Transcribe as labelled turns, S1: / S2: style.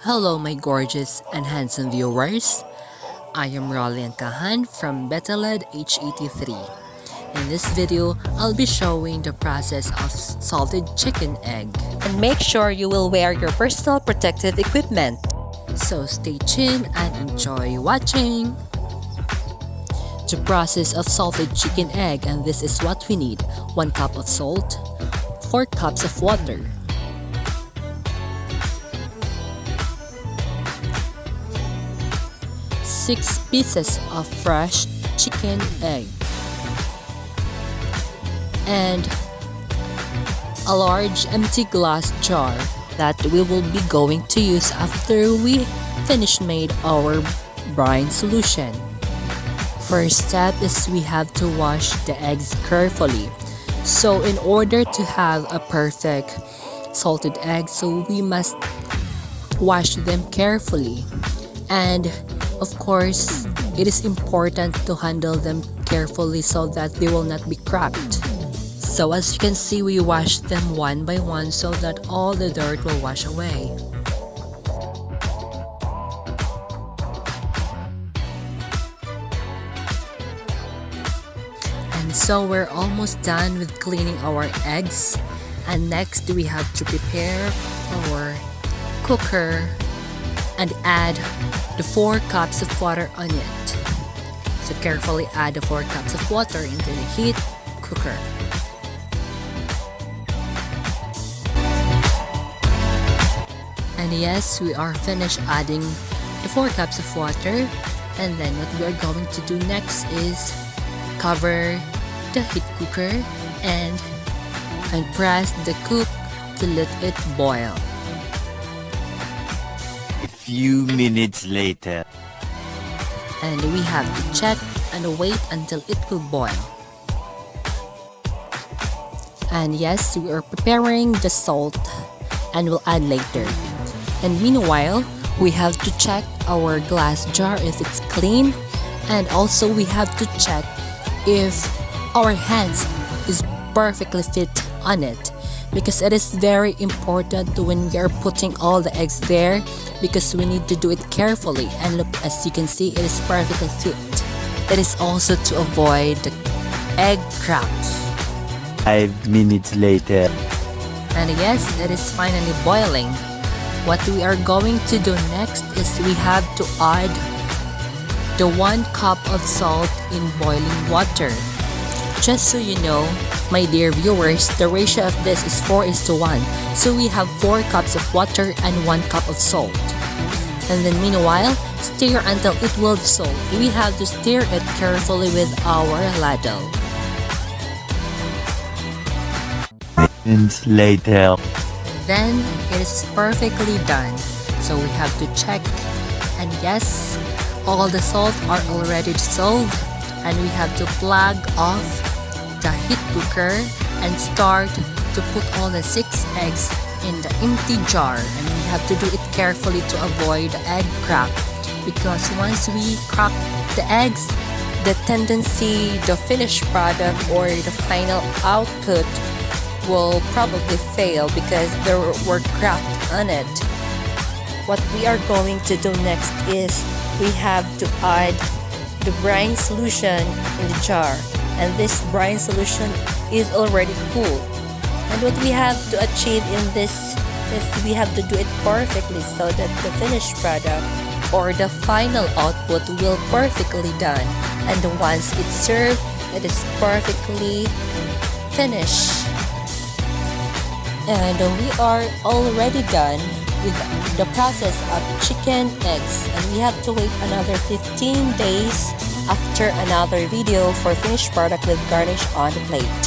S1: Hello my gorgeous and handsome viewers. I am Rolly Kahan from Betaled H83. In this video, I'll be showing the process of salted chicken egg.
S2: And make sure you will wear your personal protective equipment.
S1: So stay tuned and enjoy watching! The process of salted chicken egg, and this is what we need. 1 cup of salt, 4 cups of water, 6 pieces of fresh chicken egg, and a large empty glass jar that we will be going to use after we finish made our brine solution. First step is we have to wash the eggs carefully. So in order to have a perfect salted egg, so we must wash them carefully. And of course, it is important to handle them carefully so that they will not be cracked. So as you can see, we wash them one by one so that all the dirt will wash away. And so we're almost done with cleaning our eggs. And next we have to prepare our cooker and add the 4 cups of water on it. So carefully add the 4 cups of water into the heat cooker. And yes, we are finished adding the 4 cups of water. And then what we are going to do next is cover the heat cooker and press the cook to let it boil.
S3: A few minutes later.
S1: And we have to check and wait until it will boil. And yes, we are preparing the salt and we'll add later. And meanwhile, we have to check our glass jar if it's clean, and also we have to check if our hands is perfectly fit on it, because it is very important when we are putting all the eggs there, because we need to do it carefully. And look, as you can see, it is perfectly fit. It is also to avoid the egg cracks.
S3: 5 minutes later.
S1: And yes, it is finally boiling. What we are going to do next is we have to add the 1 cup of salt in boiling water. Just so you know, my dear viewers, the ratio of this is 4:1. So we have 4 cups of water and 1 cup of salt. And then meanwhile, stir until it will dissolve. We have to stir it carefully with our ladle.
S3: Minutes later.
S1: Then it is perfectly done. So we have to check. And yes, all the salt are already dissolved. And we have to plug off the heat cooker and start to put all the 6 eggs in the empty jar. And we have to do it carefully to avoid egg crack, because once we crack the eggs, the tendency, the finished product or the final output will probably fail because there were cracked on it. What we are going to do next is we have to add the brine solution in the jar, and this brine solution is already cool. And what we have to achieve in this is we have to do it perfectly so that the finished product or the final output will perfectly done. And once it's served, it is perfectly finished. And we are already done with the process of chicken eggs, and we have to wait another 15 days after another video for finished product with garnish on the plate.